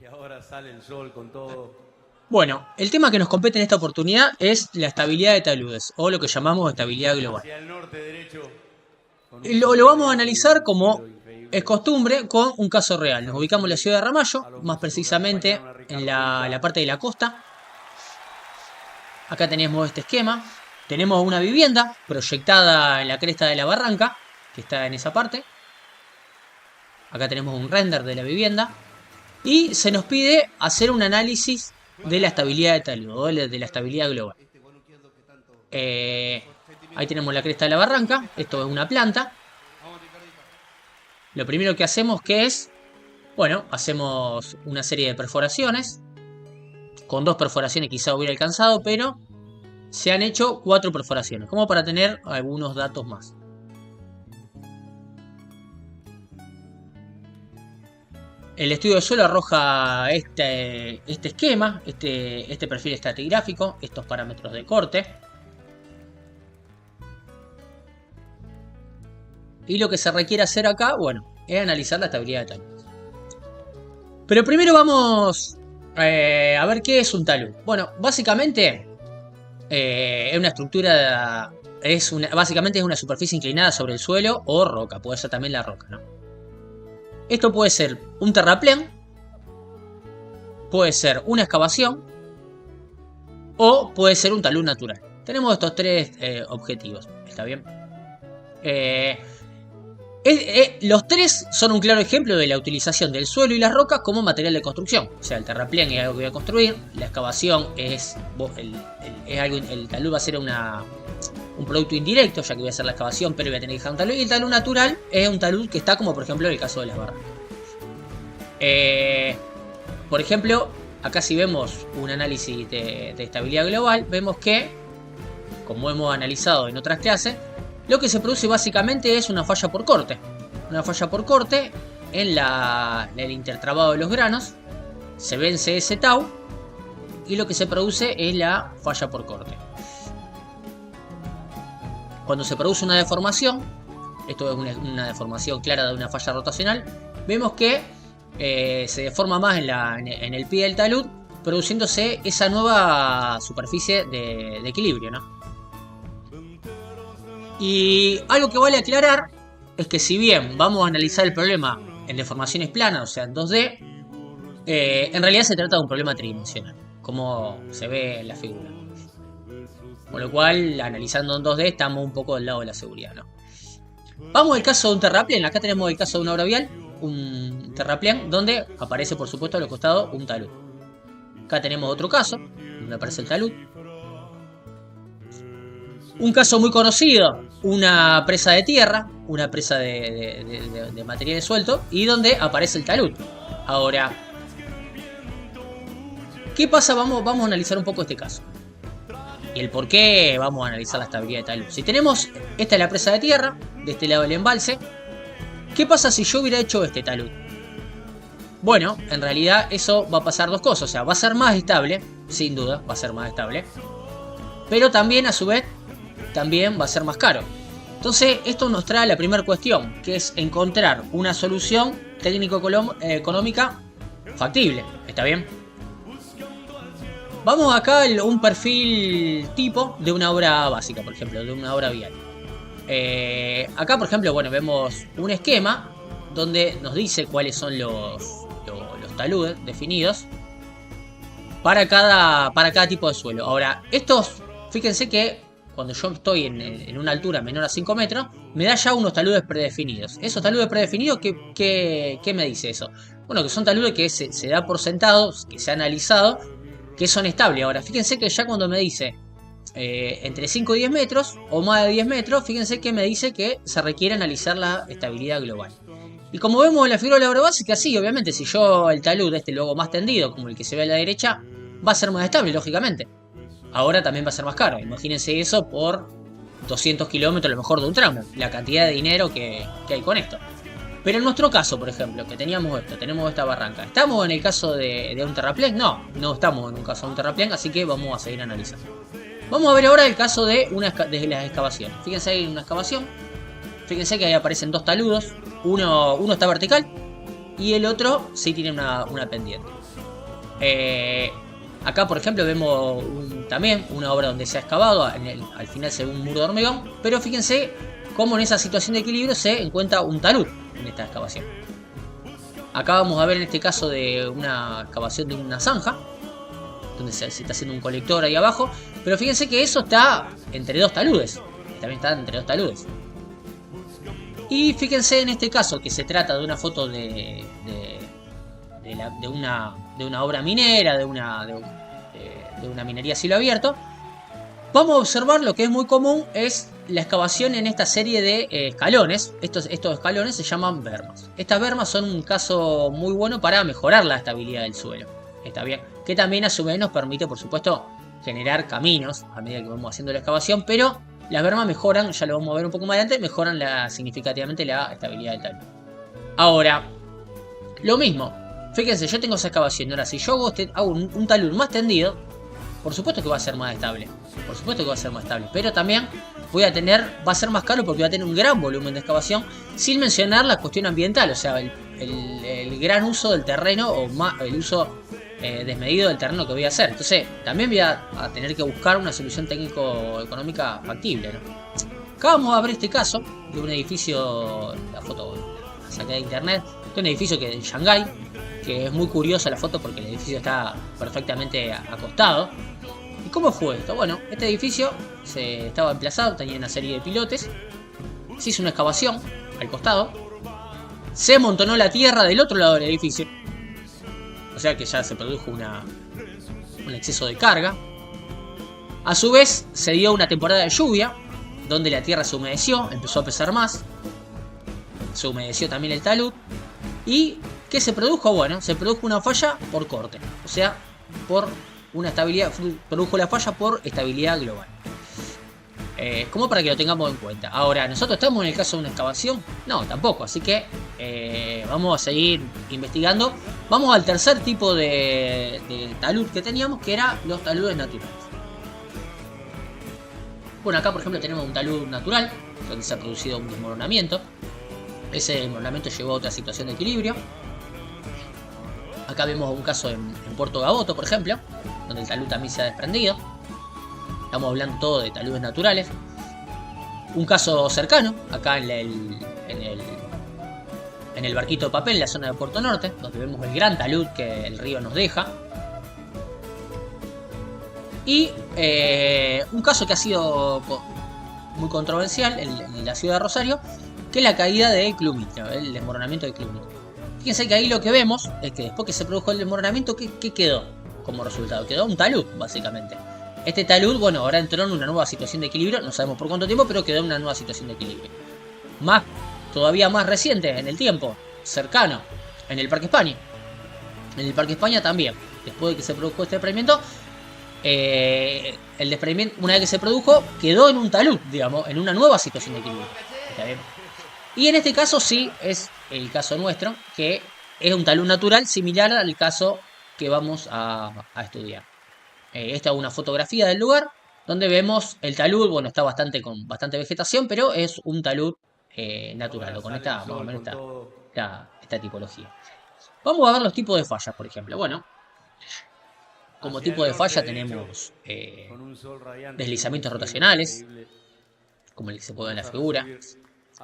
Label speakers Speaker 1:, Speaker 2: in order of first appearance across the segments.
Speaker 1: Y ahora sale el sol con todo.
Speaker 2: Bueno, el tema que nos compete en esta oportunidad es la estabilidad de taludes, o lo que llamamos estabilidad global.
Speaker 1: Hacia el norte derecho, con
Speaker 2: Y
Speaker 1: un
Speaker 2: lo
Speaker 1: viento
Speaker 2: vamos a
Speaker 1: del este y
Speaker 2: analizar
Speaker 1: un
Speaker 2: como
Speaker 1: cielo
Speaker 2: es
Speaker 1: increíble.
Speaker 2: costumbre con un caso real. Nos ubicamos en la ciudad de Ramallo,
Speaker 1: A los
Speaker 2: más
Speaker 1: que se podrá
Speaker 2: precisamente
Speaker 1: acompañaron a
Speaker 2: en
Speaker 1: Ricardo
Speaker 2: la
Speaker 1: Recha.
Speaker 2: parte de la costa. Acá tenemos este esquema. Tenemos una vivienda proyectada en la cresta de la barranca, que está en esa parte. Acá tenemos un render de la vivienda. Y se nos pide hacer un análisis de la estabilidad de talud, o de la estabilidad global. Eh, Ahí tenemos la cresta de la barranca. Esto es una planta. Lo primero que hacemos que es, bueno, hacemos una serie de perforaciones. Con 2 perforaciones quizá hubiera alcanzado, pero se han hecho 4 perforaciones, como para tener algunos datos más. El estudio de suelo arroja este esquema, este perfil estratigráfico, estos parámetros de corte. Y lo que se requiere hacer acá, bueno, es analizar la estabilidad de talud. Pero primero vamos a ver qué es un talud. Bueno, básicamente es una estructura, básicamente es una superficie inclinada sobre el suelo o roca, puede ser también la roca, ¿no? Esto puede ser un terraplén, puede ser una excavación o puede ser un talud natural. Tenemos estos tres objetivos, ¿está bien? Los tres son un claro ejemplo de la utilización del suelo y las rocas como material de construcción. O sea, el terraplén es algo que voy a construir, la excavación es algo, el talud va a ser un producto indirecto, ya que voy a hacer la excavación, pero voy a tener que dejar un talud. Y el talud natural es un talud que está como por ejemplo en el caso de las barrancas. Por ejemplo, acá si vemos un análisis de estabilidad global, vemos que, como hemos analizado en otras clases, lo que se produce básicamente es una falla por corte. Una falla por corte en el intertrabado de los granos. Se vence ese tau y lo que se produce es la falla por corte. Cuando se produce una deformación, esto es una deformación clara de una falla rotacional, vemos que se deforma más en el pie del talud, produciéndose esa nueva superficie de equilibrio, ¿no? Y algo que vale aclarar es que si bien vamos a analizar el problema en deformaciones planas, o sea en 2D, en realidad se trata de un problema tridimensional, como se ve en la figura. Con lo cual, analizando en 2D, estamos un poco del lado de la seguridad, ¿no? Vamos al caso de un terraplén. Acá tenemos el caso de una obra vial, un terraplén, donde aparece por supuesto a los costados un talud. Acá tenemos otro caso, donde aparece el talud. Un caso muy conocido, una presa de tierra, una presa de materiales sueltos, y donde aparece el talud. Ahora, ¿qué pasa? Vamos a analizar un poco este caso. Y el por qué vamos a analizar la estabilidad de talud. Si tenemos, esta es la presa de tierra, de este lado el embalse. ¿Qué pasa si yo hubiera hecho este talud? Bueno, en realidad eso va a pasar dos cosas. O sea, va a ser más estable, sin duda, va a ser más estable. Pero también, a su vez, también va a ser más caro. Entonces, esto nos trae la primera cuestión, que es encontrar una solución técnico-económica factible. ¿Está bien? Vamos acá a un perfil tipo de una obra básica, por ejemplo, de una obra vial. Acá, por ejemplo, bueno, vemos un esquema donde nos dice cuáles son los taludes definidos para cada tipo de suelo. Ahora, fíjense que cuando yo estoy en una altura menor a 5 metros, me da ya unos taludes predefinidos. Esos taludes predefinidos, ¿qué me dice eso? Bueno, que son taludes que se da por sentado, que se ha analizado, que son estables. Ahora, fíjense que ya cuando me dice entre 5 y 10 metros, o más de 10 metros, fíjense que me dice que se requiere analizar la estabilidad global. Y como vemos en la figura de la obra básica, sí, obviamente, si yo el talud luego más tendido, como el que se ve a la derecha, va a ser más estable, lógicamente. Ahora también va a ser más caro. Imagínense eso por 200 kilómetros a lo mejor de un tramo. La cantidad de dinero que hay con esto. Pero en nuestro caso, por ejemplo, que tenemos esta barranca. ¿Estamos en el caso de un terraplén? No estamos en un caso de un terraplén, así que vamos a seguir analizando. Vamos a ver ahora el caso de las excavaciones. Fíjense ahí en una excavación. Fíjense que ahí aparecen dos taludos. Uno está vertical y el otro sí tiene una pendiente. Acá, por ejemplo, vemos también una obra donde se ha excavado, al final se ve un muro de hormigón, pero fíjense cómo en esa situación de equilibrio se encuentra un talud en esta excavación. Acá vamos a ver en este caso de una excavación de una zanja, donde se está haciendo un colector ahí abajo, pero fíjense que eso está entre dos taludes, también está entre dos taludes. Y fíjense en este caso que se trata de una foto de una obra minera, de una minería a cielo abierto. Vamos a observar lo que es muy común, es la excavación en esta serie de escalones. Estos escalones se llaman bermas. Estas bermas son un caso muy bueno para mejorar la estabilidad del suelo. Está bien, que también a su vez nos permite, por supuesto, generar caminos a medida que vamos haciendo la excavación, pero las bermas mejoran, ya lo vamos a ver un poco más adelante, mejoran significativamente la estabilidad del talud. Ahora, lo mismo, fíjense, yo tengo esa excavación, ahora si yo hago un talud más tendido, por supuesto que va a ser más estable, pero también va a ser más caro porque va a tener un gran volumen de excavación, sin mencionar la cuestión ambiental, o sea, el gran uso del terreno o el uso desmedido del terreno que voy a hacer. Entonces también voy a tener que buscar una solución técnico-económica factible, ¿no? Acá vamos a ver este caso de un edificio, la foto la saqué de internet, de un edificio que en Shanghái, que es muy curiosa la foto porque el edificio está perfectamente acostado. ¿Y cómo fue esto? Bueno, este edificio estaba emplazado, tenía una serie de pilotes, se hizo una excavación al costado, se amontonó la tierra del otro lado del edificio, o sea que ya se produjo un exceso de carga. A su vez se dio una temporada de lluvia, donde la tierra se humedeció, empezó a pesar más, se humedeció también el talud. ¿Y qué se produjo? Bueno, se produjo una falla por corte, o sea, por una estabilidad, produjo la falla por estabilidad global. Como para que lo tengamos en cuenta. Ahora, ¿nosotros estamos en el caso de una excavación? No, tampoco, así que vamos a seguir investigando. Vamos al tercer tipo de talud que teníamos, que era los taludes naturales. Bueno, acá por ejemplo tenemos un talud natural, donde se ha producido un desmoronamiento. Ese desmoronamiento llevó a otra situación de equilibrio. Acá vemos un caso en Puerto Gaboto, por ejemplo, donde el talud también se ha desprendido. Estamos hablando todo de taludes naturales. Un caso cercano, acá en el barquito de papel, en la zona de Puerto Norte, donde vemos el gran talud que el río nos deja. Y un caso que ha sido muy controversial en la ciudad de Rosario, que es la caída de Club Mitre, el desmoronamiento de Club Mitre. Fíjense que ahí lo que vemos es que después que se produjo el desmoronamiento, ¿qué quedó como resultado? Quedó un talud, básicamente. Este talud, bueno, ahora entró en una nueva situación de equilibrio, no sabemos por cuánto tiempo, pero quedó en una nueva situación de equilibrio. Todavía más reciente en el tiempo, cercano, en el Parque España. En el Parque España también, después de que se produjo este desprendimiento, el desprendimiento, una vez que se produjo, quedó en un talud, digamos, en una nueva situación de equilibrio. ¿Está bien? Y en este caso sí es el caso nuestro, que es un talud natural similar al caso que vamos a estudiar. Esta es una fotografía del lugar donde vemos el talud. Bueno, está con bastante vegetación, pero es un talud natural, con esta, más o menos esta tipología. Vamos a ver los tipos de fallas, por ejemplo. Bueno, como tipo de falla tenemos deslizamientos rotacionales, como el que se puede ver en la figura.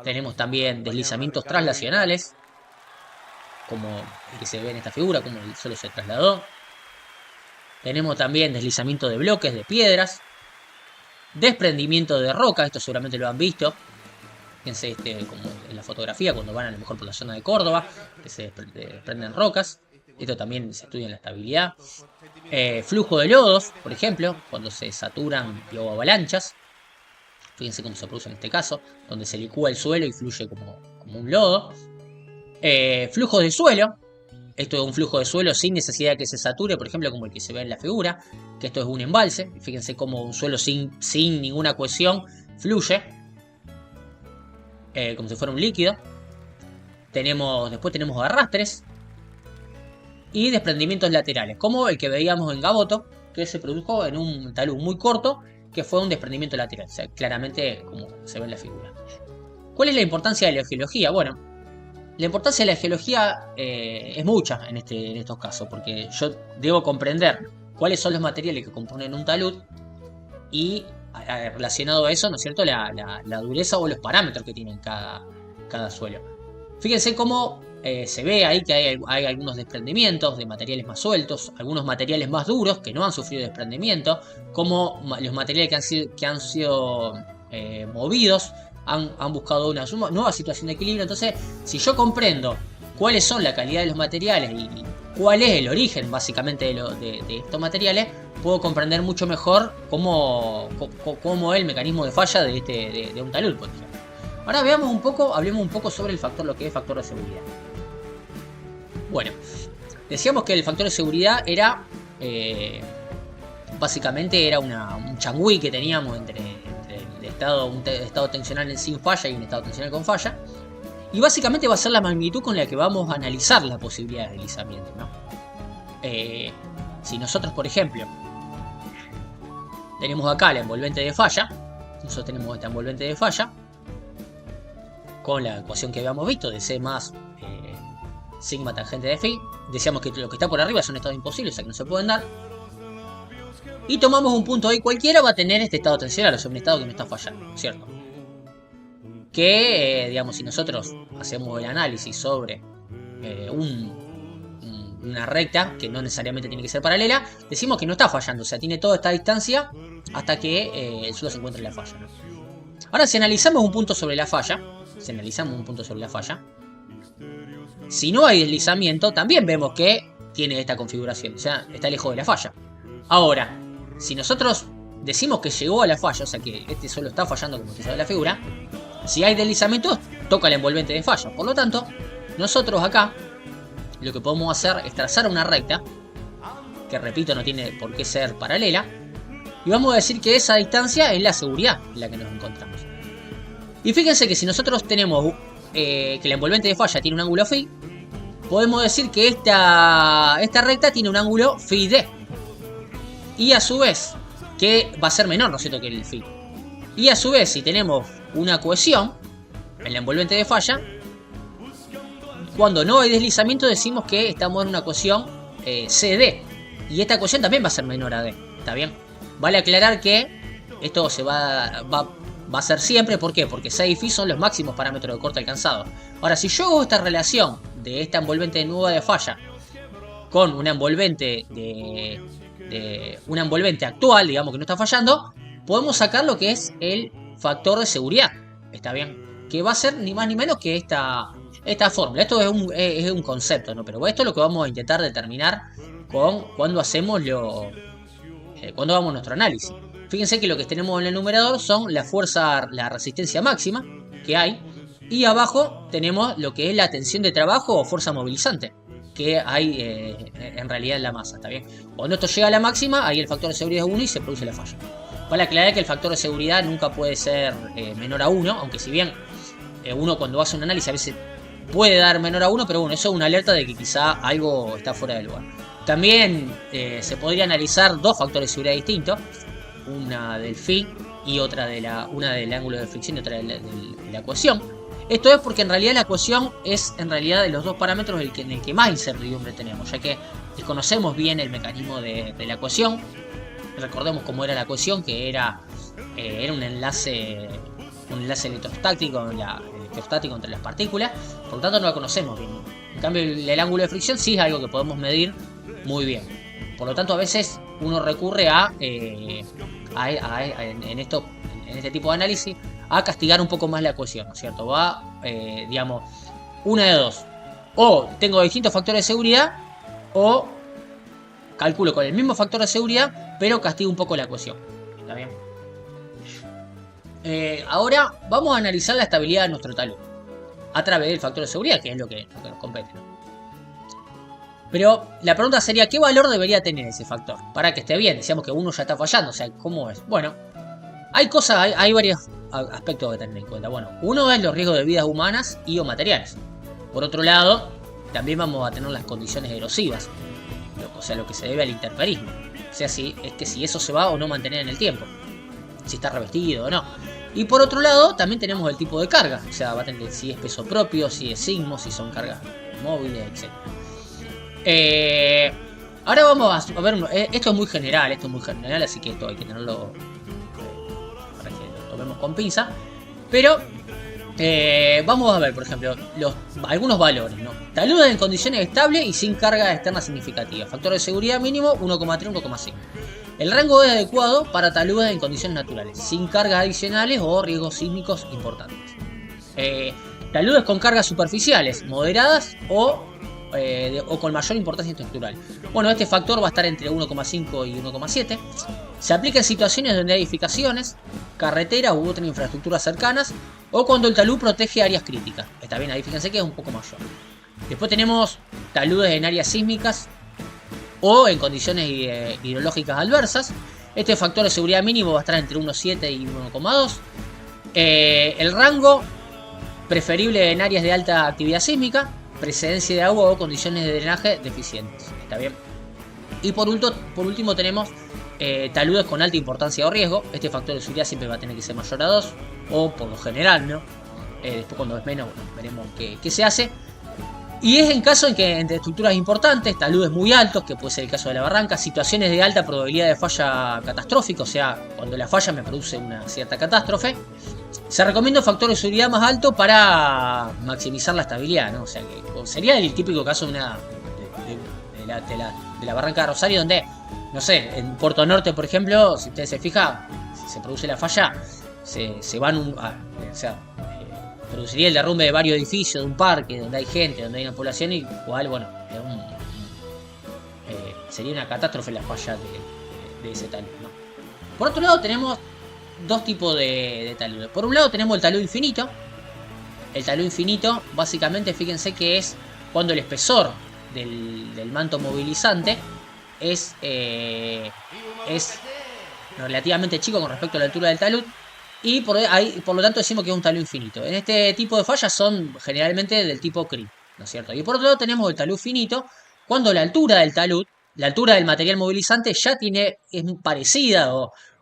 Speaker 2: Tenemos también deslizamientos traslacionales, como el que se ve en esta figura, como el suelo se trasladó. Tenemos también deslizamiento de bloques, de piedras. Desprendimiento de roca, esto seguramente lo han visto. Fíjense como en la fotografía, cuando van a lo mejor por la zona de Córdoba, que se desprenden rocas. Esto también se estudia en la estabilidad. Flujo de lodos, por ejemplo, cuando se saturan luego avalanchas. Fíjense cómo se produce en este caso, donde se licúa el suelo y fluye como un lodo. Flujos de suelo. Esto es un flujo de suelo sin necesidad de que se sature, por ejemplo, como el que se ve en la figura, que esto es un embalse. Fíjense cómo un suelo sin ninguna cohesión fluye, como si fuera un líquido. Después tenemos arrastres y desprendimientos laterales, como el que veíamos en Gaboto, que se produjo en un talud muy corto, que fue un desprendimiento lateral, o sea, claramente como se ve en la figura. ¿Cuál es la importancia de la geología? Bueno, La importancia de la geología es mucha en estos casos, porque yo debo comprender cuáles son los materiales que componen un talud y relacionado a eso, ¿no es cierto?, la dureza o los parámetros que tienen cada suelo. Fíjense cómo se ve ahí que hay algunos desprendimientos de materiales más sueltos, algunos materiales más duros que no han sufrido desprendimiento, como los materiales que han sido movidos han buscado una nueva situación de equilibrio. Entonces, si yo comprendo cuáles son la calidad de los materiales y cuál es el origen básicamente de estos materiales, puedo comprender mucho mejor cómo es el mecanismo de falla de un talud, por ejemplo. Ahora hablemos un poco sobre lo que es factor de seguridad. Bueno, decíamos que el factor de seguridad era básicamente era un changüí que teníamos entre un estado tensional sin falla y un estado tensional con falla. Y básicamente va a ser la magnitud con la que vamos a analizar las posibilidades de deslizamiento, ¿no? Si nosotros, por ejemplo, tenemos acá la envolvente de falla, nosotros tenemos esta envolvente de falla con la ecuación que habíamos visto de C más sigma tangente de phi. Decíamos que lo que está por arriba son estados imposibles, o sea que no se pueden dar. Y tomamos un punto ahí cualquiera, va a tener este estado tensional, o sea, un estado que no está fallando, ¿cierto? Que, digamos, si nosotros hacemos el análisis sobre una recta, que no necesariamente tiene que ser paralela, decimos que no está fallando, o sea, tiene toda esta distancia hasta que el suelo se encuentre en la falla, ¿no? Ahora, si analizamos un punto sobre la falla, si no hay deslizamiento, también vemos que tiene esta configuración, o sea, está lejos de la falla. Ahora, si nosotros decimos que llegó a la falla, o sea que este suelo está fallando como se sabe la figura, si hay deslizamiento, toca la envolvente de falla. Por lo tanto, nosotros acá lo que podemos hacer es trazar una recta, que repito, no tiene por qué ser paralela, y vamos a decir que esa distancia es la seguridad en la que nos encontramos. Y fíjense que si nosotros tenemos que la envolvente de falla tiene un ángulo phi, podemos decir que esta recta tiene un ángulo phi d. Y a su vez, que va a ser menor, ¿no es cierto?, que el phi. Y a su vez, si tenemos una cohesión en la envolvente de falla, cuando no hay deslizamiento decimos que estamos en una cohesión CD. Y esta cohesión también va a ser menor a D. ¿Está bien? Vale aclarar que esto se va a ser siempre. ¿Por qué? Porque 6 y phi son los máximos parámetros de corte alcanzados. Ahora, si yo hago esta relación de esta envolvente nueva de falla con una envolvente una envolvente actual, digamos que no está fallando, podemos sacar lo que es el factor de seguridad. ¿Está bien? Que va a ser ni más ni menos que esta fórmula. Esto es un concepto, ¿no? Pero esto es lo que vamos a intentar determinar cuando hacemos cuando hagamos nuestro análisis. Fíjense que lo que tenemos en el numerador son la resistencia máxima que hay, y abajo tenemos lo que es la tensión de trabajo o fuerza movilizante que hay en realidad en la masa. ¿Está bien? Cuando esto llega a la máxima, ahí el factor de seguridad es 1 y se produce la falla. Vale aclarar que el factor de seguridad nunca puede ser menor a 1, aunque si bien uno cuando hace un análisis a veces puede dar menor a 1, pero bueno, eso es una alerta de que quizá algo está fuera de lugar. También se podría analizar dos factores de seguridad distintos, una del phi y una del ángulo de fricción y otra de la cohesión. Esto es porque en realidad la cohesión es en realidad de los dos parámetros en el que más incertidumbre tenemos, ya que desconocemos bien el mecanismo de la cohesión. Recordemos cómo era la cohesión, que era un enlace electrostático entre las partículas, por lo tanto no la conocemos bien. En cambio el ángulo de fricción sí es algo que podemos medir muy bien. Por lo tanto a veces uno recurre en este tipo de análisis a castigar un poco más la cohesión, ¿no es cierto? Digamos, una de dos: o tengo distintos factores de seguridad, o calculo con el mismo factor de seguridad, pero castigo un poco la cohesión. ¿Está bien? Ahora vamos a analizar la estabilidad de nuestro talud a través del factor de seguridad, que es lo que nos compete, ¿no? Pero la pregunta sería, ¿qué valor debería tener ese factor para que esté bien? Decíamos que uno ya está fallando, o sea, ¿cómo es? Bueno, hay varios aspectos que tener en cuenta. Bueno, uno es los riesgos de vidas humanas y o materiales. Por otro lado, también vamos a tener las condiciones erosivas, o sea, lo que se debe al intemperismo. O sea, si eso se va o no mantener en el tiempo, si está revestido o no. Y por otro lado, también tenemos el tipo de carga. O sea, va a tener si es peso propio, si es sigmo, si son cargas móviles, etc. Ahora vamos a ver, esto es muy general, así que esto hay que tenerlo para que lo tomemos con pinza. Pero vamos a ver, por ejemplo, algunos valores, ¿no? Taludes en condiciones estables y sin carga externa significativa. Factor de seguridad mínimo 1,3, 1,5. El rango es adecuado para taludes en condiciones naturales, sin cargas adicionales o riesgos sísmicos importantes. Taludes con cargas superficiales, moderadas o con mayor importancia estructural. Bueno, este factor va a estar entre 1,5 y 1,7. Se aplica en situaciones donde hay edificaciones, carreteras u otras infraestructuras cercanas, o cuando el talud protege áreas críticas. Está bien, ahí fíjense que es un poco mayor. Después tenemos taludes en áreas sísmicas o en condiciones hidrológicas adversas. Este factor de seguridad mínimo va a estar entre 1,7 y 1,2. El rango preferible en áreas de alta actividad sísmica, precedencia de agua o condiciones de drenaje deficientes. Está bien. Y por último tenemos taludes con alta importancia o riesgo. Este factor de seguridad siempre va a tener que ser mayor a 2, o por lo general, ¿no? Después cuando es menos, bueno, veremos qué se hace. Y es en caso en que entre estructuras importantes, taludes muy altos, que puede ser el caso de la barranca, situaciones de alta probabilidad de falla catastrófica, o sea, cuando la falla me produce una cierta catástrofe, se recomienda un factor de seguridad más alto para maximizar la estabilidad, ¿no? O sea, que sería el típico caso de la barranca de Rosario, donde, no sé, en Puerto Norte, por ejemplo, si ustedes se fijan, si se produce la falla, se van produciría el derrumbe de varios edificios, de un parque, donde hay gente, donde hay una población, y igual, bueno, sería una catástrofe la falla de ese talud, ¿no? Por otro lado tenemos dos tipos de taludes. Por un lado tenemos el talud infinito. El talud infinito, básicamente, fíjense que es cuando el espesor del manto movilizante es relativamente chico con respecto a la altura del talud. Y por lo tanto decimos que es un talud infinito. En este tipo de fallas son generalmente del tipo CRI, ¿no es cierto? Y por otro lado tenemos el talud finito, cuando la altura del talud, la altura del material movilizante es parecida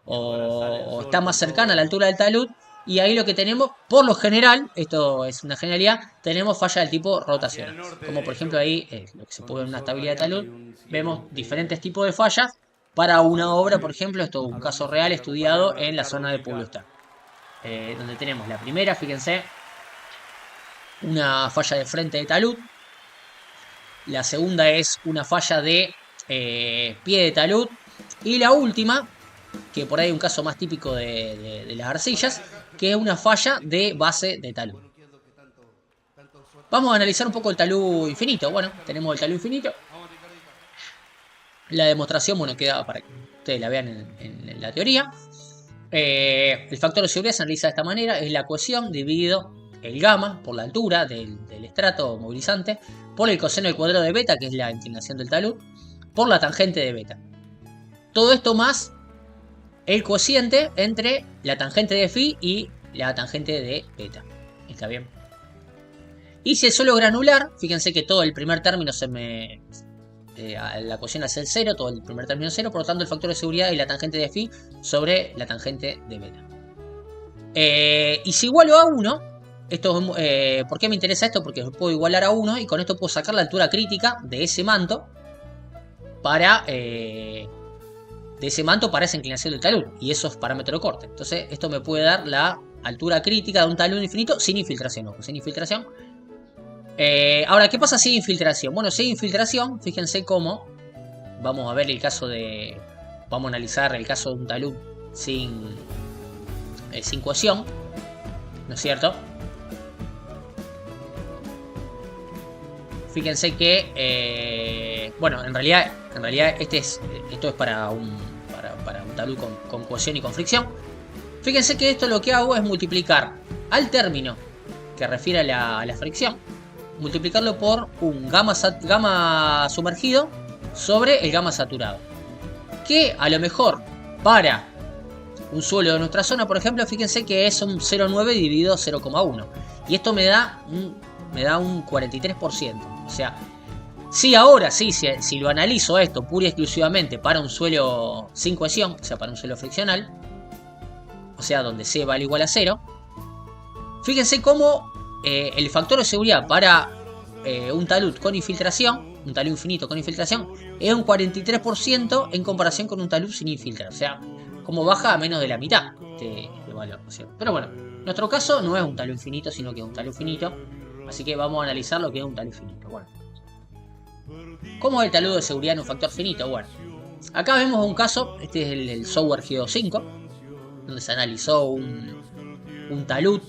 Speaker 2: o está más cercana a la altura del talud. Y ahí lo que tenemos, por lo general, esto es una generalidad, tenemos fallas del tipo rotacional. Como por ejemplo ahí, lo que se puede ver en una estabilidad de talud, vemos diferentes tipos de fallas para una obra, por ejemplo. Esto es un caso real estudiado en la zona de Pueblo Está. Donde tenemos la primera, fíjense, una falla de frente de talud. La segunda es una falla de pie de talud. Y la última, que por ahí es un caso más típico de las arcillas, que es una falla de base de talud. Vamos a analizar un poco el talud infinito. Bueno, tenemos el talud infinito. La demostración, bueno, queda para que ustedes la vean en la teoría. El factor de seguridad se analiza de esta manera: es la cohesión dividido el gamma por la altura del estrato movilizante, por el coseno del cuadrado de beta, que es la inclinación del talud, por la tangente de beta. Todo esto más el cociente entre la tangente de phi y la tangente de beta. ¿Está bien? Y si el suelo granular, fíjense que todo el primer término la cocina es el 0, todo el primer término es 0, por lo tanto el factor de seguridad es la tangente de phi sobre la tangente de beta. Y si igualo a 1, ¿por qué me interesa esto? Porque puedo igualar a 1 y con esto puedo sacar la altura crítica de ese manto para esa inclinación del talud, y eso es parámetro de corte. Entonces esto me puede dar la altura crítica de un talud infinito sin infiltración. Ojo, sin infiltración. Ahora, ¿qué pasa si hay infiltración? Bueno, si hay infiltración, fíjense cómo vamos a ver el caso de... Vamos a analizar el caso de un talud sin cohesión, ¿no es cierto? Fíjense que, bueno, en realidad esto es para un talud con cohesión y con fricción. Fíjense que esto lo que hago es multiplicar al término que refiere a la fricción, multiplicarlo por un gamma sumergido sobre el gamma saturado, que a lo mejor para un suelo de nuestra zona, por ejemplo, fíjense que es un 0,9 dividido 0,1, y esto me da un 43%. O sea, si ahora sí, si lo analizo esto pura y exclusivamente para un suelo sin cohesión, o sea, para un suelo friccional, o sea, donde C vale igual a 0. Fíjense cómo el factor de seguridad para un talud con infiltración, un talud infinito con infiltración, es un 43% en comparación con un talud sin infiltrar. O sea, como baja a menos de la mitad de valor. Pero bueno, en nuestro caso no es un talud infinito, sino que es un talud finito. Así que vamos a analizar lo que es un talud finito. Bueno, ¿cómo es el talud de seguridad en un factor finito? Bueno, acá vemos un caso, este es el software GEO5, donde se analizó un talud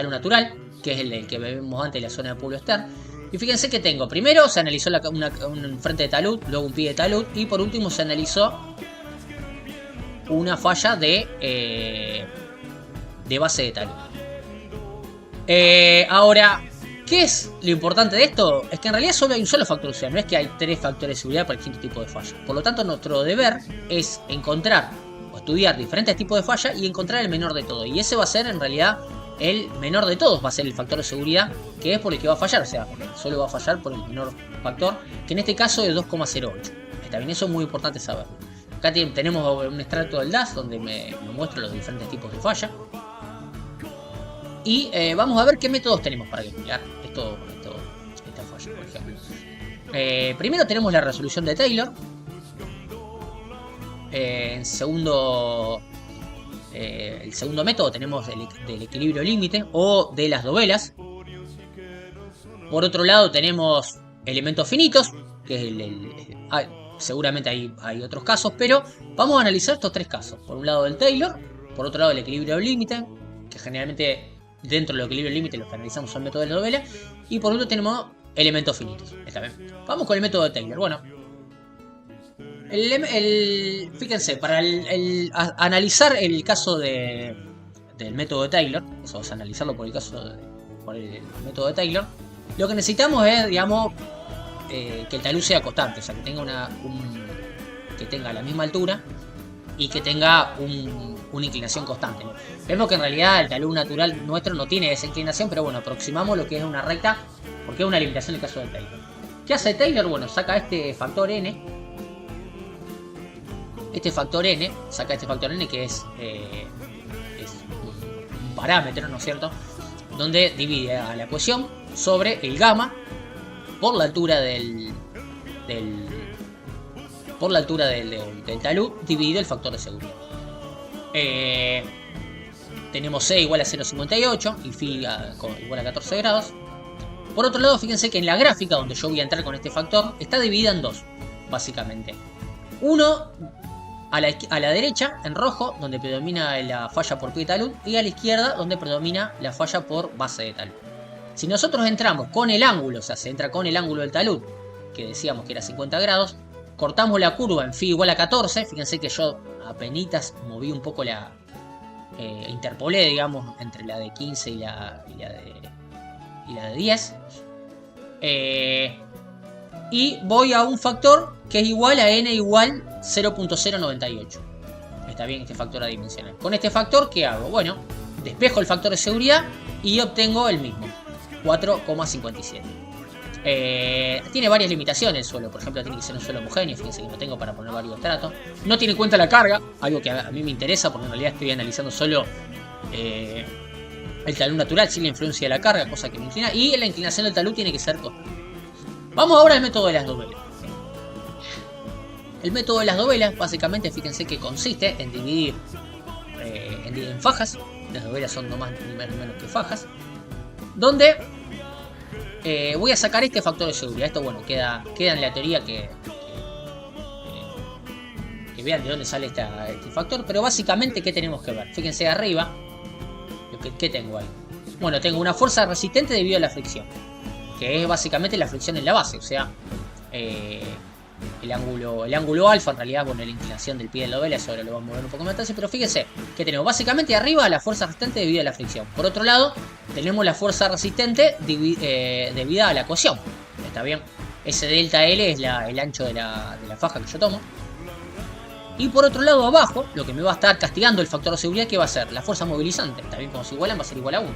Speaker 2: natural, que es el que vemos antes de la zona de Pablo Ster. Y fíjense que tengo, primero se analizó un frente de talud, luego un pie de talud, y por último se analizó una falla de base de talud. Ahora, ¿qué es lo importante de esto? Es que en realidad solo hay un solo factor de seguridad, no es que hay 3 factores de seguridad para distintos tipos de fallas. Por lo tanto, nuestro deber es encontrar o estudiar diferentes tipos de fallas y encontrar el menor de todos. Y ese va a ser en realidad el menor de todos, va a ser el factor de seguridad, que es por el que va a fallar. O sea, solo va a fallar por el menor factor, que en este caso es 2,08. Está bien, eso es muy importante saber. Acá tenemos un extracto del DAS donde me muestro los diferentes tipos de falla. Y vamos a ver qué métodos tenemos para calcular esta falla, por ejemplo. Primero tenemos la resolución de Taylor. El segundo método tenemos del equilibrio límite o de las dovelas. Por otro lado tenemos elementos finitos, que es seguramente hay otros casos, pero vamos a analizar estos 3 casos. Por un lado del Taylor, por otro lado el equilibrio límite, que generalmente dentro del equilibrio límite los que analizamos son métodos de novela, y por último tenemos elementos finitos. Está bien. Vamos con el método de Taylor. Bueno, fíjense, para analizar el caso del método de Taylor, eso es analizarlo por el método de Taylor, lo que necesitamos es, digamos, que el talud sea constante, o sea, que tenga que tenga la misma altura y que tenga una inclinación constante, ¿no? Vemos que en realidad el talud natural nuestro no tiene esa inclinación, pero bueno, aproximamos lo que es una recta, porque es una limitación en el caso de Taylor. ¿Qué hace Taylor? Bueno, saca este factor n. Saca este factor n que es un parámetro, ¿no es cierto? Donde divide a la ecuación sobre el gamma por la altura del talud dividido el factor de seguridad. Tenemos C igual a 0,58 y phi igual a 14 grados. Por otro lado, fíjense que en la gráfica donde yo voy a entrar con este factor está dividida en dos, básicamente. Uno a la derecha, en rojo, donde predomina la falla por pie de talud, y a la izquierda, donde predomina la falla por base de talud. Si nosotros entramos con el ángulo, o sea, se entra con el ángulo del talud, que decíamos que era 50 grados, cortamos la curva en phi igual a 14, fíjense que yo apenas moví un poco interpolé, digamos, entre la de 15 y la de 10. Y voy a un factor que es igual a n igual 0.098. Está bien este factor adimensional. Con este factor, ¿qué hago? Bueno, despejo el factor de seguridad y obtengo el mismo, 4,57. Tiene varias limitaciones el suelo. Por ejemplo, tiene que ser un suelo homogéneo. Fíjense que no tengo para poner varios estratos. No tiene en cuenta la carga, algo que a mí me interesa, porque en realidad estoy analizando solo el talud natural sin la influencia de la carga, cosa que me inclina. Y la inclinación del talud tiene que ser constante. Vamos ahora al método de las dovelas. El método de las dovelas, básicamente, fíjense que consiste en dividir en fajas. Las dovelas son no más ni menos que fajas. Donde voy a sacar este factor de seguridad. Esto, bueno, queda en la teoría que vean de dónde sale este factor. Pero básicamente, ¿qué tenemos que ver? Fíjense arriba. ¿Qué tengo ahí? Bueno, tengo una fuerza resistente debido a la fricción, que es básicamente la fricción en la base. O sea, el ángulo alfa, en realidad, bueno, la inclinación del pie de la dovela. Eso ahora lo vamos a ver un poco más tarde. Pero fíjense que tenemos básicamente arriba la fuerza resistente debido a la fricción. Por otro lado, tenemos la fuerza resistente debida a la cohesión. ¿Está bien? Ese delta L es el ancho de la faja que yo tomo. Y por otro lado, abajo, lo que me va a estar castigando el factor de seguridad, ¿qué va a ser? La fuerza movilizante. Está bien, como se igualan, va a ser igual a 1.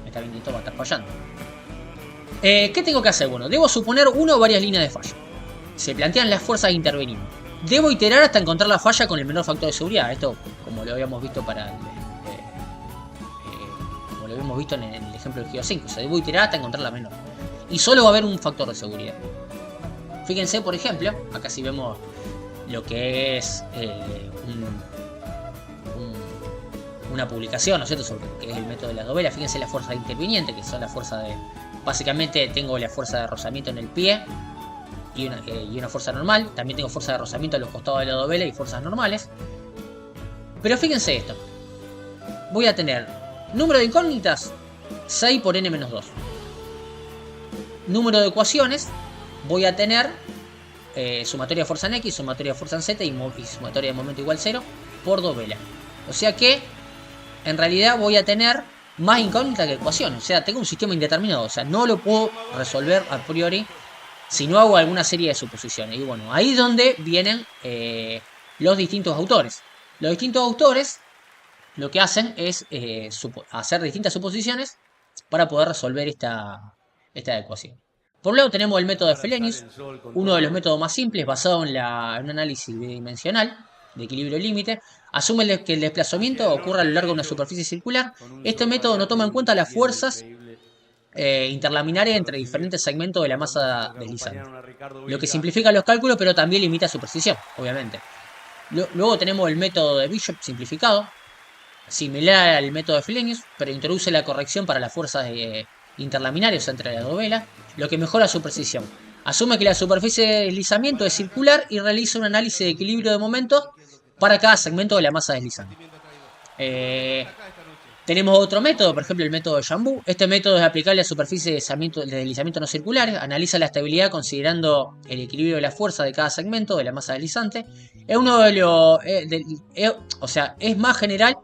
Speaker 2: Está bien, esto va a estar fallando. ¿Qué tengo que hacer? Bueno, debo suponer una o varias líneas de falla. Se plantean las fuerzas a intervenir. Debo iterar hasta encontrar la falla con el menor factor de seguridad. Esto, como lo habíamos visto como lo habíamos visto en el ejemplo del Geo 5. O sea, debo iterar hasta encontrar la menor. Y solo va a haber un factor de seguridad. Fíjense, por ejemplo, acá sí vemos lo que es una publicación, ¿no es cierto?, sobre lo que es el método de la dovela. Fíjense la fuerza interviniente, que son la fuerza de... Básicamente tengo la fuerza de rozamiento en el pie y una fuerza normal. También tengo fuerza de rozamiento a los costados de la dovela y fuerzas normales. Pero fíjense esto. Voy a tener número de incógnitas 6 por n-2. Número de ecuaciones. Voy a tener sumatoria de fuerza en X, sumatoria de fuerza en Z y sumatoria de momento igual 0 por dovela. O sea que en realidad voy a tener más incógnitas que ecuaciones. O sea, tengo un sistema indeterminado. O sea, no lo puedo resolver a priori si no hago alguna serie de suposiciones. Y bueno, ahí es donde vienen los distintos autores. Los distintos autores lo que hacen es hacer distintas suposiciones para poder resolver esta ecuación. Por un lado tenemos el método de Fellenius, uno de los métodos más simples, basado en un análisis bidimensional de equilibrio límite. Asume que el desplazamiento ocurre a lo largo de una superficie circular. Este método no toma en cuenta las fuerzas interlaminares entre diferentes segmentos de la masa deslizante, lo que simplifica los cálculos, pero también limita su precisión, obviamente. Luego tenemos el método de Bishop simplificado, similar al método de Fellenius, pero introduce la corrección para las fuerzas interlaminares entre la dovela, lo que mejora su precisión. Asume que la superficie de deslizamiento es circular y realiza un análisis de equilibrio de momentos para cada segmento de la masa deslizante. Tenemos otro método, por ejemplo el método de Jambu. Este método es aplicable a superficies de deslizamiento no circulares. Analiza la estabilidad considerando el equilibrio de la fuerza de cada segmento de la masa deslizante. Es uno de los... o sea, es más general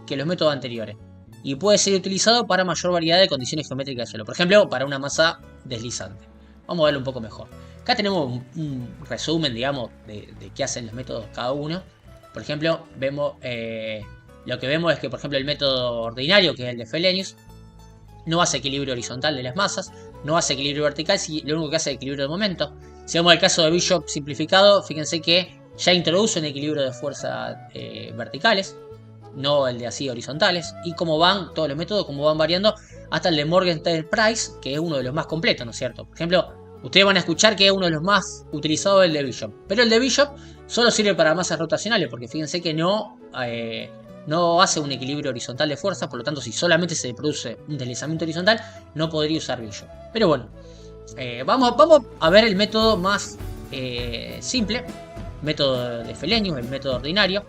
Speaker 2: que los métodos anteriores. Y puede ser utilizado para mayor variedad de condiciones geométricas del suelo. Por ejemplo, para una masa deslizante. Vamos a verlo un poco mejor. Acá tenemos un resumen, digamos, de qué hacen los métodos cada uno. Por ejemplo, vemos... lo que vemos es que, por ejemplo, el método ordinario, que es el de Fellenius, no hace equilibrio horizontal de las masas, no hace equilibrio vertical, lo único que hace es equilibrio de momento. Si vemos el caso de Bishop simplificado, fíjense que ya introduce un equilibrio de fuerzas verticales, no el de así horizontales, y como van todos los métodos, como van variando, hasta el de Morgenstern-Price, que es uno de los más completos, ¿no es cierto? Por ejemplo, ustedes van a escuchar que es uno de los más utilizados el de Bishop, pero el de Bishop solo sirve para masas rotacionales, porque fíjense que no hace un equilibrio horizontal de fuerza, por lo tanto si solamente se produce un deslizamiento horizontal no podría usar Bishop. Pero bueno, vamos a ver el método más simple, método de Fellenius, el método ordinario.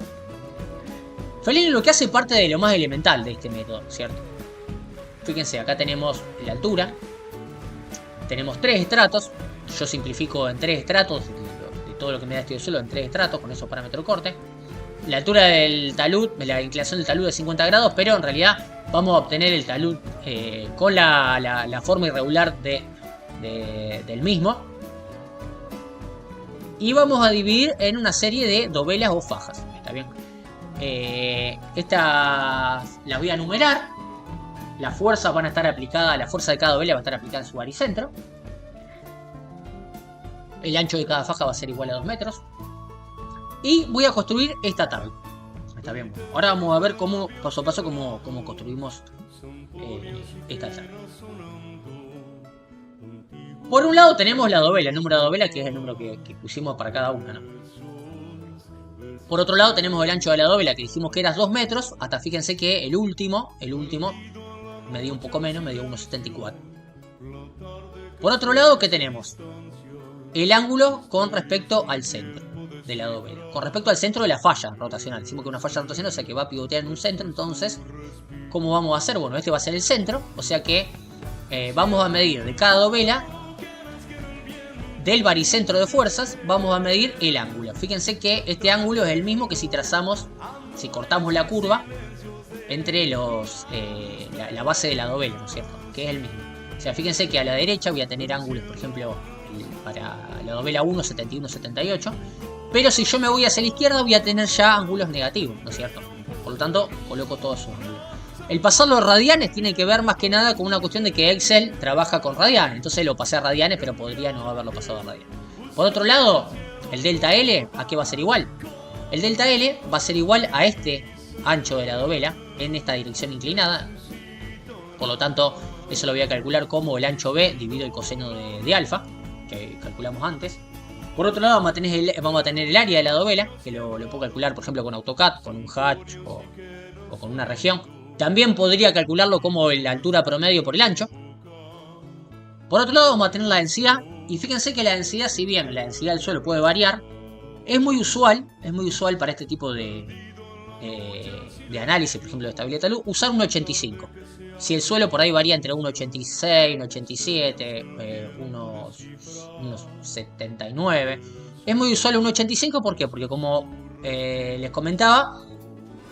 Speaker 2: Fellenius lo que hace parte de lo más elemental de este método, ¿cierto? Fíjense, acá tenemos la altura, tenemos 3 estratos, yo simplifico en 3 estratos, de todo lo que me da este suelo en 3 estratos con esos parámetros corte. La altura del talud, la inclinación del talud es 50 grados, pero en realidad vamos a obtener el talud con la forma irregular del mismo. Y vamos a dividir en una serie de dovelas o fajas. ¿Está bien? Estas las voy a numerar. Las fuerzas van a estar aplicadas, la fuerza de cada dovela va a estar aplicada en su baricentro. El ancho de cada faja va a ser igual a 2 metros. Y voy a construir esta tabla. Está bien. Ahora vamos a ver cómo, paso a paso, cómo construimos esta tabla. Por un lado tenemos la dovela, el número de dovela, que es el número que pusimos para cada una, ¿no? Por otro lado tenemos el ancho de la dovela, que dijimos que era 2 metros. Hasta fíjense que el último me dio un poco menos, me dio 1,74. Por otro lado, ¿qué tenemos? El ángulo con respecto al centro de la dovela, con respecto al centro de la falla rotacional. Decimos que una falla rotacional, o sea que va a pivotear en un centro. Entonces, ¿cómo vamos a hacer? Bueno, este va a ser el centro, o sea que vamos a medir de cada dovela, del baricentro de fuerzas, vamos a medir el ángulo. Fíjense que este ángulo es el mismo que si cortamos la curva entre la base de la dovela, ¿no es cierto? Que es el mismo. O sea, fíjense que a la derecha voy a tener ángulos, por ejemplo, para la dovela 1, 71, 78. Pero si yo me voy hacia la izquierda voy a tener ya ángulos negativos, ¿no es cierto? Por lo tanto, coloco todos esos ángulos. El pasarlo a radianes tiene que ver más que nada con una cuestión de que Excel trabaja con radianes. Entonces lo pasé a radianes, pero podría no haberlo pasado a radianes. Por otro lado, el delta L, ¿a qué va a ser igual? El delta L va a ser igual a este ancho de la dovela en esta dirección inclinada. Por lo tanto, eso lo voy a calcular como el ancho B dividido el coseno de alfa, que calculamos antes. Por otro lado, vamos a tener el área de la dovela, que lo puedo calcular, por ejemplo, con AutoCAD, con un hatch o con una región. También podría calcularlo como la altura promedio por el ancho. Por otro lado, vamos a tener la densidad. Y fíjense que la densidad, si bien la densidad del suelo puede variar, es muy usual para este tipo de análisis, por ejemplo, de estabilidad de talud, usar un 85. Si el suelo por ahí varía entre 1,86, 1,87, unos 79, es muy usual un 1,85. ¿Por qué? Porque como les comentaba,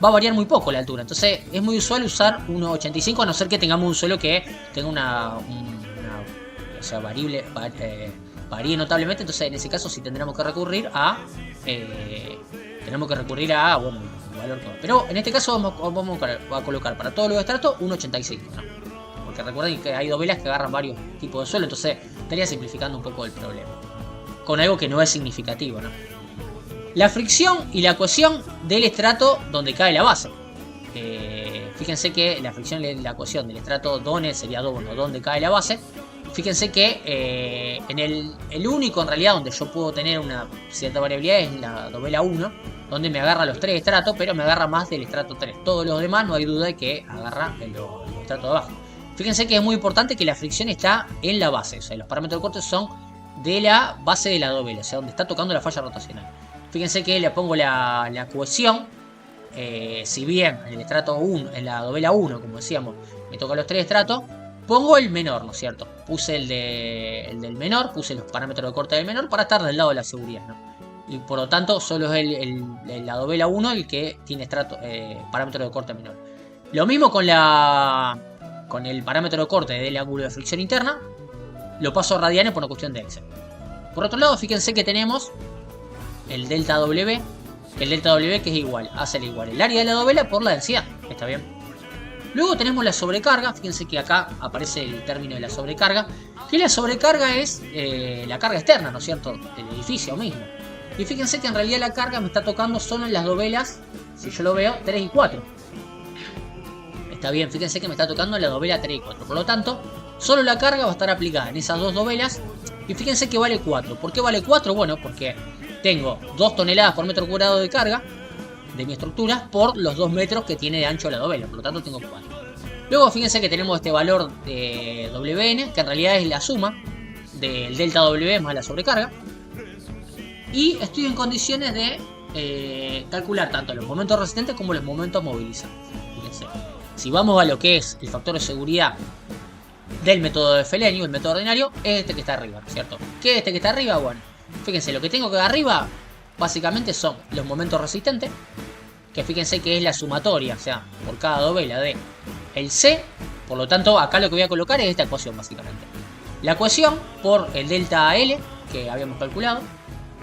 Speaker 2: va a variar muy poco la altura. Entonces es muy usual usar 1,85, a no ser que tengamos un suelo que tenga o sea, varíe notablemente. Entonces en ese caso sí tendremos que recurrir a bueno, el valor que va. Pero en este caso vamos a colocar para todos los estratos 1,85, ¿no? Porque recuerden que hay dovelas que agarran varios tipos de suelo, entonces estaría simplificando un poco el problema con algo que no es significativo, ¿no? La fricción y la cohesión del estrato donde cae la base. Fíjense que la fricción y la cohesión del estrato donde sería donde cae la base. Fíjense que en el único en realidad donde yo puedo tener una cierta variabilidad es la dovela 1, donde me agarra los 3 estratos, pero me agarra más del estrato 3. Todos los demás no hay duda de que agarra el estrato de abajo. Fíjense que es muy importante que la fricción está en la base, o sea, los parámetros de corte son de la base de la dovela, o sea, donde está tocando la falla rotacional. Fíjense que le pongo la cohesión, si bien en el estrato 1, en la dovela 1, como decíamos, me toca los 3 estratos, pongo el menor, ¿no es cierto? Puse el del menor, puse los parámetros de corte del menor para estar del lado de la seguridad, ¿no? Y por lo tanto, solo es la dovela 1 el que tiene parámetro de corte menor. Lo mismo con el parámetro de corte del ángulo de fricción interna, lo paso a radianes por una cuestión de Excel. Por otro lado, fíjense que tenemos el delta W, que es igual, hace igual el área de la dovela por la densidad, ¿está bien? Luego tenemos la sobrecarga. Fíjense que acá aparece el término de la sobrecarga, que la sobrecarga es la carga externa, ¿no es cierto?, del edificio mismo. Y fíjense que en realidad la carga me está tocando solo en las dovelas, si yo lo veo, 3 y 4. Está bien, fíjense que me está tocando en la dovela 3 y 4. Por lo tanto, solo la carga va a estar aplicada en esas dos dovelas. Y fíjense que vale 4. ¿Por qué vale 4? Bueno, porque tengo 2 toneladas por metro cuadrado de carga de mi estructura por los 2 metros que tiene de ancho la dovela. Por lo tanto, tengo 4. Luego, fíjense que tenemos este valor de WN, que en realidad es la suma del delta W más la sobrecarga. Y estoy en condiciones de calcular tanto los momentos resistentes como los momentos movilizantes. Fíjense, si vamos a lo que es el factor de seguridad del método de Felenio, el método ordinario, es este que está arriba, ¿cierto? ¿Qué es este que está arriba? Bueno, fíjense, lo que tengo que arriba básicamente son los momentos resistentes, que fíjense que es la sumatoria, o sea, por cada dovela de el C. Por lo tanto, acá lo que voy a colocar es esta ecuación básicamente. La ecuación por el delta L, que habíamos calculado,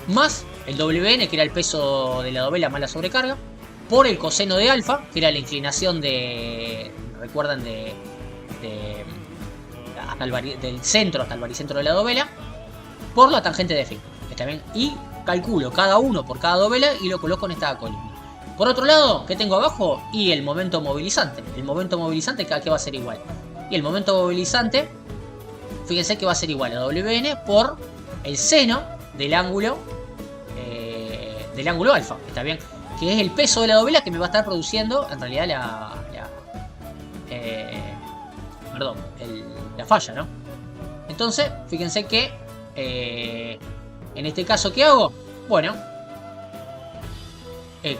Speaker 2: más el WN, que era el peso de la dovela más la sobrecarga, por el coseno de alfa, que era la inclinación recuerdan, del centro hasta el baricentro de la dovela, por la tangente de phi. ¿Está bien? Y calculo cada uno por cada dovela y lo coloco en esta columna. Por otro lado, ¿qué tengo abajo? Y el momento movilizante. El momento movilizante, ¿a qué va a ser igual? Y el momento movilizante, fíjense que va a ser igual a WN por el seno del ángulo alfa, ¿está bien? Que es el peso de la dovela que me va a estar produciendo en realidad la falla, ¿no? Entonces, fíjense que en este caso, ¿qué hago? Bueno,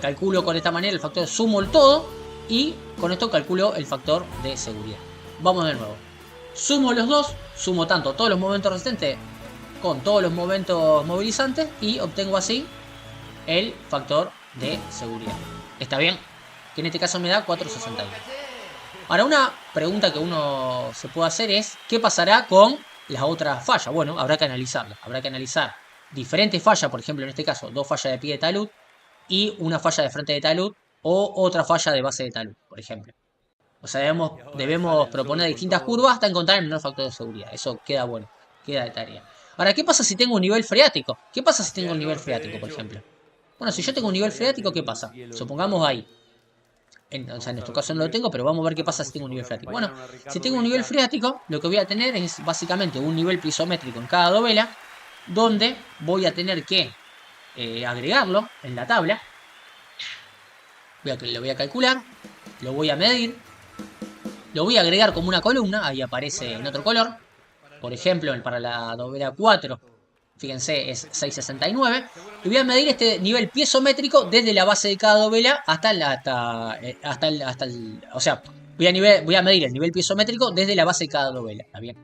Speaker 2: calculo con esta manera el factor, sumo el todo y con esto calculo el factor de seguridad. Vamos de nuevo. Sumo los dos, sumo tanto todos los momentos resistentes con todos los momentos movilizantes y obtengo así el factor de seguridad. ¿Está bien? Que en este caso me da 4,61. Ahora, una pregunta que uno se puede hacer es: ¿qué pasará con las otras fallas? Bueno, habrá que analizarlas. Habrá que analizar diferentes fallas, por ejemplo, en este caso, 2 fallas de pie de talud y una falla de frente de talud o otra falla de base de talud, por ejemplo. O sea, debemos proponer distintas curvas hasta encontrar el menor factor de seguridad. Eso queda bueno, queda de tarea. Ahora, ¿qué pasa si tengo un nivel freático? ¿Qué pasa si tengo un nivel freático, por ejemplo? Bueno, si yo tengo un nivel freático, ¿qué pasa? Supongamos ahí. O sea, en nuestro caso no lo tengo, pero vamos a ver qué pasa si tengo un nivel freático. Bueno, si tengo un nivel freático, lo que voy a tener es básicamente un nivel pisométrico en cada dovela, donde voy a tener que agregarlo en la tabla. Lo voy a calcular, lo voy a medir, lo voy a agregar como una columna, ahí aparece en otro color. Por ejemplo, para la dovela 4, fíjense, es 669. Y voy a medir este nivel piezométrico desde la base de cada dovela hasta el. O sea, voy a medir el nivel piezométrico desde la base de cada dovela. ¿Está bien?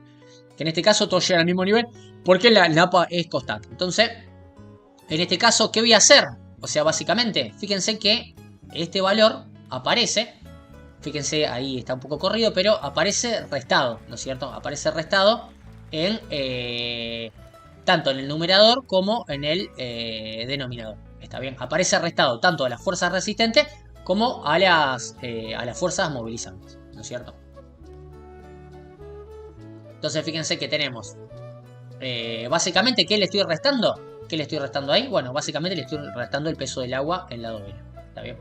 Speaker 2: Que en este caso todos llegan al mismo nivel porque la napa es constante. Entonces, en este caso, ¿qué voy a hacer? O sea, básicamente, fíjense que este valor aparece. Fíjense, ahí está un poco corrido, pero aparece restado, ¿no es cierto? Aparece restado en tanto en el numerador como en el denominador. Está bien, aparece restado tanto a las fuerzas resistentes como a las fuerzas movilizantes, ¿no es cierto? Entonces fíjense que tenemos básicamente, ¿qué le estoy restando? ¿Qué le estoy restando ahí? Bueno, básicamente le estoy restando el peso del agua en la dovela. ¿Está bien?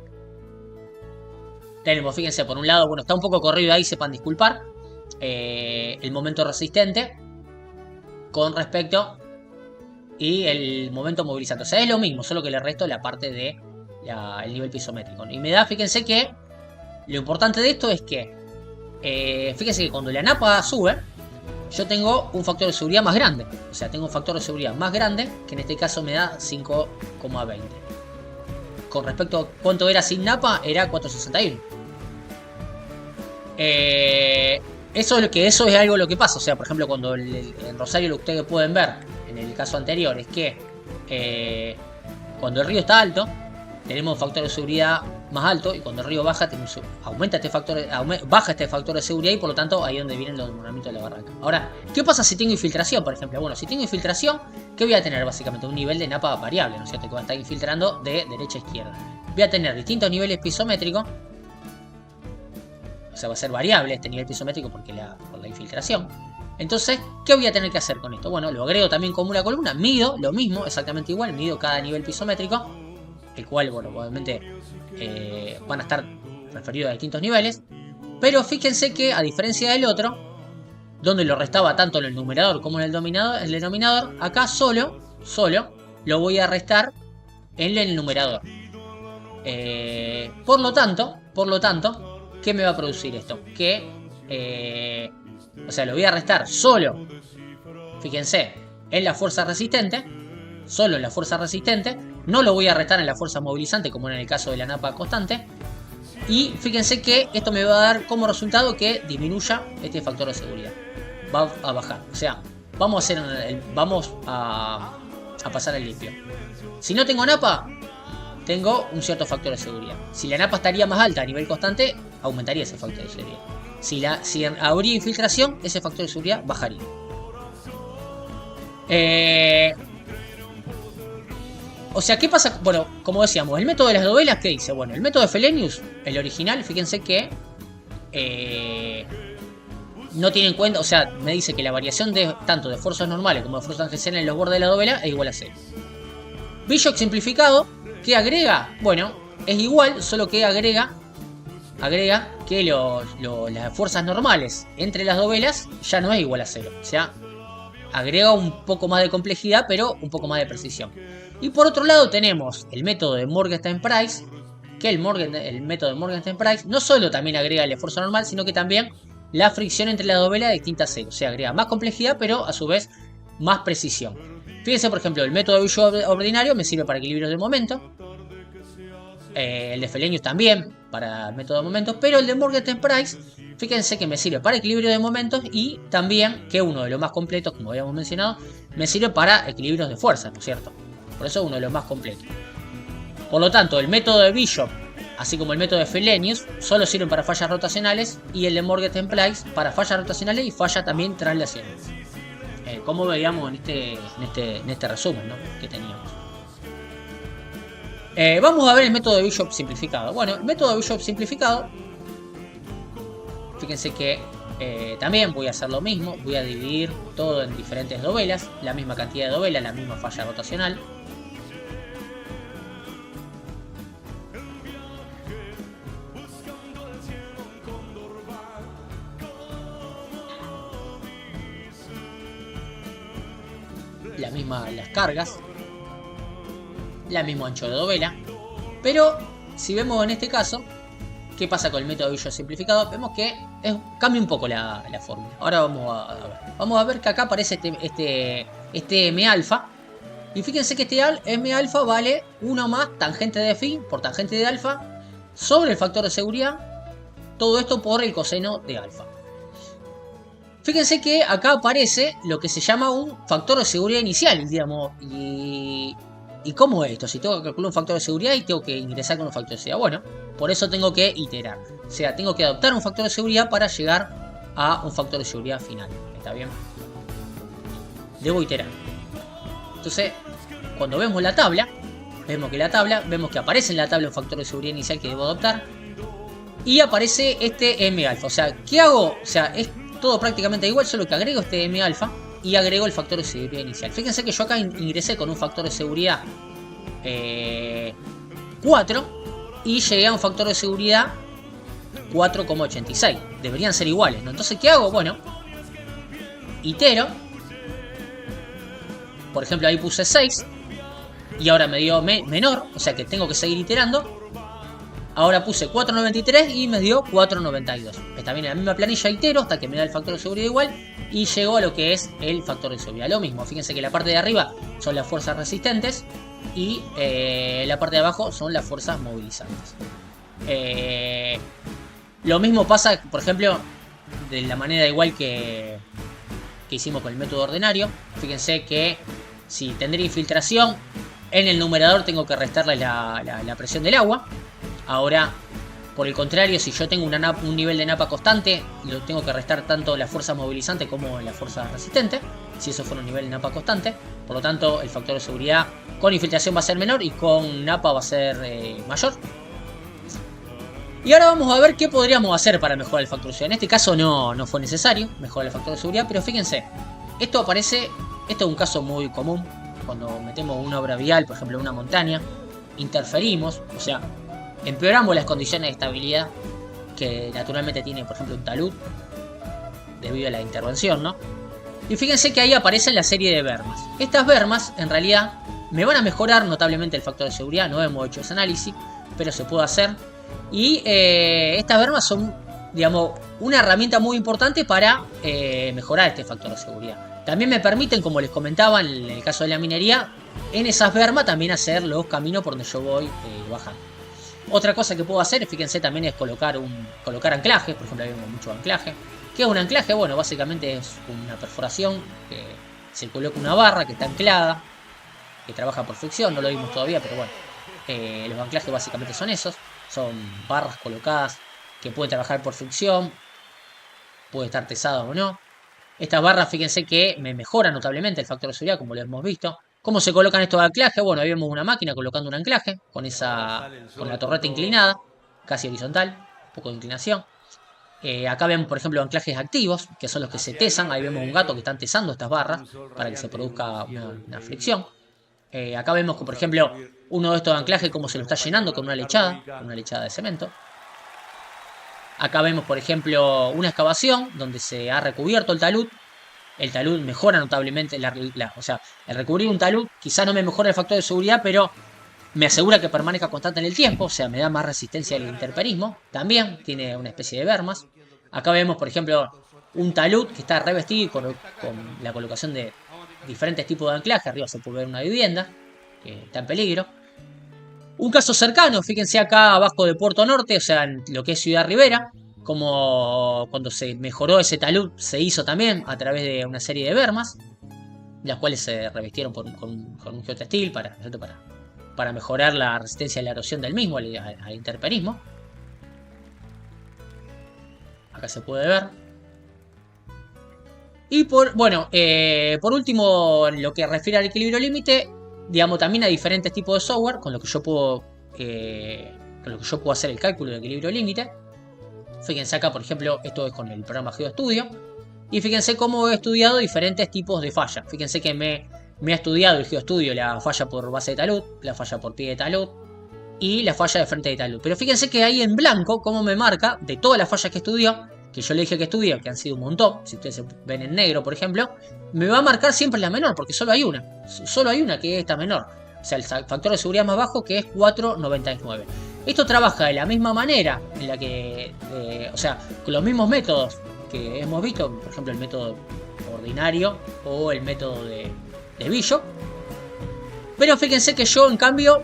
Speaker 2: Tenemos, fíjense, por un lado, bueno, está un poco corrido ahí, sepan disculpar. El momento resistente con respecto y el momento movilizante. O sea, es lo mismo, solo que le resto la parte de el nivel pisométrico. Y me da, fíjense que lo importante de esto es que, fíjense que cuando la napa sube, yo tengo un factor de seguridad más grande. O sea, tengo un factor de seguridad más grande, que en este caso me da 5,20. Con respecto a cuánto era sin napa, era 4,61. Eso es algo lo que pasa. O sea, por ejemplo, cuando en Rosario lo que ustedes pueden ver en el caso anterior es que cuando el río está alto, tenemos un factor de seguridad más alto, y cuando el río baja, baja este factor de seguridad, y por lo tanto ahí es donde vienen los desmoronamientos de la barranca. Ahora, ¿qué pasa si tengo infiltración, por ejemplo? Bueno, si tengo infiltración, ¿qué voy a tener básicamente? Un nivel de napa variable, ¿no es cierto? Que va a estar infiltrando de derecha a izquierda. Voy a tener distintos niveles pisométricos. O sea, va a ser variable este nivel pisométrico por la infiltración. Entonces, ¿qué voy a tener que hacer con esto? Bueno, lo agrego también como una columna, mido lo mismo, exactamente igual, mido cada nivel pisométrico, el cual, bueno, obviamente van a estar referidos a distintos niveles. Pero fíjense que, a diferencia del otro, donde lo restaba tanto en el numerador como en el denominador, acá solo lo voy a restar en el numerador. Por lo tanto, ¿qué me va a producir esto? O sea, lo voy a restar solo, fíjense, en la fuerza resistente. Solo en la fuerza resistente. No lo voy a restar en la fuerza movilizante, como en el caso de la napa constante. Y fíjense que esto me va a dar como resultado que disminuya este factor de seguridad. Va a bajar. O sea, vamos a pasar al limpio. Si no tengo napa, tengo un cierto factor de seguridad. Si la napa estaría más alta a nivel constante, aumentaría ese factor de seguridad. Si habría infiltración, ese factor de seguridad bajaría. O sea, ¿qué pasa? Bueno, como decíamos, el método de las dovelas, ¿qué dice? Bueno, el método de Fellenius, el original, fíjense que no tiene en cuenta, o sea, me dice que la variación tanto de fuerzas normales como de fuerzas tangenciales en los bordes de la dovela es igual a 0. Bishop simplificado, ¿qué agrega? Bueno, es igual, solo que agrega que las fuerzas normales entre las dovelas ya no es igual a 0. O sea, agrega un poco más de complejidad, pero un poco más de precisión. Y por otro lado tenemos el método de Morgenstern-Price, que el método de Morgenstern-Price no solo también agrega el esfuerzo normal, sino que también la fricción entre la dovela es distinta a 0. O sea, agrega más complejidad, pero a su vez más precisión. Fíjense, por ejemplo, el método de Bishop ordinario me sirve para equilibrios de momento. El de Fellenius también para el método de momentos, pero el de Morgenstern-Price, fíjense que me sirve para equilibrio de momentos, y también, que uno de los más completos, como habíamos mencionado, me sirve para equilibrios de fuerza, ¿no es cierto? Por eso es uno de los más completos. Por lo tanto, el método de Bishop, así como el método de Fellenius, solo sirven para fallas rotacionales, y el de Morgenstern-Price para fallas rotacionales y fallas también translacionales. Como veíamos en este resumen, ¿no?, que teníamos. Vamos a ver el método de Bishop simplificado. Bueno, el método de Bishop simplificado, fíjense que También voy a hacer lo mismo, voy a dividir todo en diferentes dovelas, la misma cantidad de dovelas, la misma falla rotacional. La misma las cargas, la mismo ancho de dovela. Pero si vemos en este caso qué pasa con el método Visual simplificado, vemos que cambia un poco la fórmula. Ahora vamos a ver que acá aparece este M alfa. Y fíjense que este M alfa vale 1 más tangente de phi por tangente de alfa sobre el factor de seguridad. Todo esto por el coseno de alfa. Fíjense que acá aparece lo que se llama un factor de seguridad inicial, digamos. ¿Y cómo es esto? Si tengo que calcular un factor de seguridad y tengo que ingresar con un factor de seguridad. Bueno, por eso tengo que iterar. O sea, tengo que adoptar un factor de seguridad para llegar a un factor de seguridad final. ¿Está bien? Debo iterar. Entonces, cuando vemos la tabla, vemos que aparece en la tabla un factor de seguridad inicial que debo adoptar. Y aparece este M alfa. O sea, ¿qué hago? O sea, es todo prácticamente igual, solo que agrego este M alfa y agrego el factor de seguridad inicial. Fíjense que yo acá ingresé con un factor de seguridad 4 y llegué a un factor de seguridad 4,86. Deberían ser iguales, ¿no? Entonces, ¿qué hago? Bueno, itero. Por ejemplo, ahí puse 6 y ahora me dio menor, o sea que tengo que seguir iterando. Ahora puse 4,93 y me dio 4,92. Está bien, en la misma planilla itero hasta que me da el factor de seguridad igual y llego a lo que es el factor de seguridad. Lo mismo, fíjense que la parte de arriba son las fuerzas resistentes y la parte de abajo son las fuerzas movilizantes. Lo mismo pasa, por ejemplo, de la manera igual que hicimos con el método ordinario. Fíjense que si tendría infiltración, en el numerador tengo que restarle la presión del agua. Ahora, por el contrario, si yo tengo un nivel de napa constante, lo tengo que restar tanto la fuerza movilizante como la fuerza resistente, si eso fuera un nivel de napa constante. Por lo tanto, el factor de seguridad con infiltración va a ser menor y con napa va a ser mayor. Y ahora vamos a ver qué podríamos hacer para mejorar el factor de seguridad. En este caso no fue necesario mejorar el factor de seguridad, pero fíjense, esto es un caso muy común. Cuando metemos una obra vial, por ejemplo en una montaña, interferimos, o sea, empeoramos las condiciones de estabilidad que naturalmente tiene, por ejemplo, un talud debido a la intervención, ¿no? Y fíjense que ahí aparecen la serie de bermas. Estas bermas, en realidad, me van a mejorar notablemente el factor de seguridad. No hemos hecho ese análisis, pero se puede hacer. Y estas bermas son, digamos, una herramienta muy importante para mejorar este factor de seguridad. También me permiten, como les comentaba en el caso de la minería, en esas bermas también hacer los caminos por donde yo voy bajando. Otra cosa que puedo hacer, fíjense, también es colocar anclaje. Por ejemplo, hay mucho anclaje. ¿Qué es un anclaje? Bueno, básicamente es una perforación que se coloca una barra que está anclada, que trabaja por fricción. No lo vimos todavía, pero bueno. Los anclajes básicamente son esos. Son barras colocadas que pueden trabajar por fricción. Puede estar pesadas o no. Estas barras, fíjense que me mejoran notablemente el factor de seguridad, como lo hemos visto. ¿Cómo se colocan estos anclajes? Bueno, ahí vemos una máquina colocando un anclaje con la torreta inclinada, casi horizontal, un poco de inclinación. Acá vemos, por ejemplo, anclajes activos, que son los que se tesan. Ahí vemos un gato que están tesando estas barras para que se produzca una fricción. Acá vemos que, por ejemplo, uno de estos anclajes como se lo está llenando con una lechada de cemento. Acá vemos, por ejemplo, una excavación donde se ha recubierto el talud. El talud mejora notablemente, o sea, el recubrir un talud quizá no me mejora el factor de seguridad, pero me asegura que permanezca constante en el tiempo, o sea, me da más resistencia al intemperismo. También tiene una especie de bermas. Acá vemos, por ejemplo, un talud que está revestido con la colocación de diferentes tipos de anclaje. Arriba se puede ver una vivienda que está en peligro. Un caso cercano, fíjense acá abajo de Puerto Norte, o sea, en lo que es Ciudad Rivera, como cuando se mejoró ese talud se hizo también a través de una serie de bermas, las cuales se revistieron con un geotextil para mejorar la resistencia a la erosión del mismo, al intemperismo. Acá se puede ver. Y por último, en lo que refiere al equilibrio límite, digamos, también hay diferentes tipos de software con lo que yo puedo hacer el cálculo del equilibrio límite. Fíjense acá, por ejemplo, esto es con el programa GeoStudio. Y fíjense cómo he estudiado diferentes tipos de falla. Fíjense que me ha estudiado el GeoStudio la falla por base de talud, la falla por pie de talud y la falla de frente de talud. Pero fíjense que ahí en blanco, cómo me marca de todas las fallas que estudió, que yo le dije que estudió, que han sido un montón, si ustedes ven en negro, por ejemplo, me va a marcar siempre la menor, porque solo hay una que es esta menor. O sea, el factor de seguridad más bajo, que es 4,99. Esto trabaja de la misma manera en la que, o sea, con los mismos métodos que hemos visto, por ejemplo el método ordinario o el método de Bishop. Pero fíjense que yo, en cambio,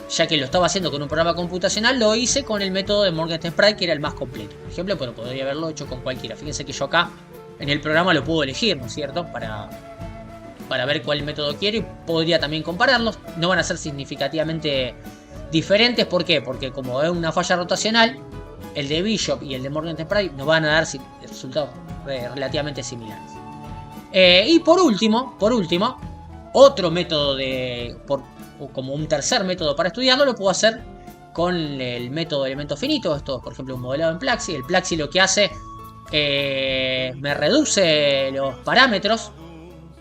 Speaker 2: ya que lo estaba haciendo con un programa computacional, lo hice con el método de Morgenstern Sprite, que era el más completo. Por ejemplo, pero podría haberlo hecho con cualquiera. Fíjense que yo acá en el programa lo puedo elegir, ¿no es cierto? Para ver cuál método quiero, y podría también compararlos. No van a ser significativamente diferentes. ¿Por qué? Porque como es una falla rotacional, el de Bishop y el de Morgenstern Sprite nos van a dar resultados relativamente similares. Y por último, otro método como un tercer método para estudiarlo, lo puedo hacer con el método de elementos finitos. Esto es, por ejemplo, un modelado en Plaxi. El Plaxi lo que hace, me reduce los parámetros.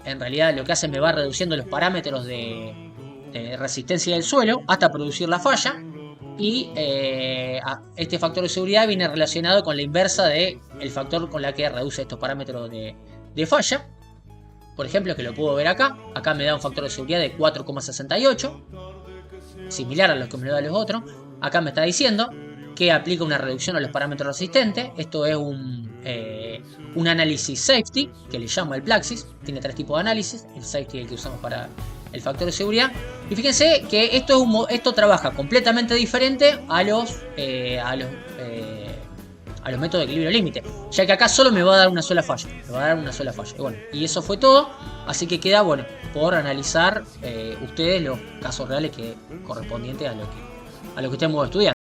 Speaker 2: En realidad lo que hace, me va reduciendo los parámetros de resistencia del suelo hasta producir la falla. Y este factor de seguridad viene relacionado con la inversa del factor con la que reduce estos parámetros de falla. Por ejemplo, que lo puedo ver acá. Acá me da un factor de seguridad de 4,68. Similar a los que me lo da los otros. Acá me está diciendo que aplica una reducción a los parámetros resistentes. Esto es un análisis safety, que le llamo el Plaxis. Tiene tres tipos de análisis. El safety es el que usamos para el factor de seguridad. Y fíjense que esto trabaja completamente diferente a los métodos de equilibrio límite, ya que acá solo me va a dar una sola falla. Y bueno, y eso fue todo. Así que queda, bueno, por analizar ustedes los casos reales correspondientes a lo que estemos estudiando.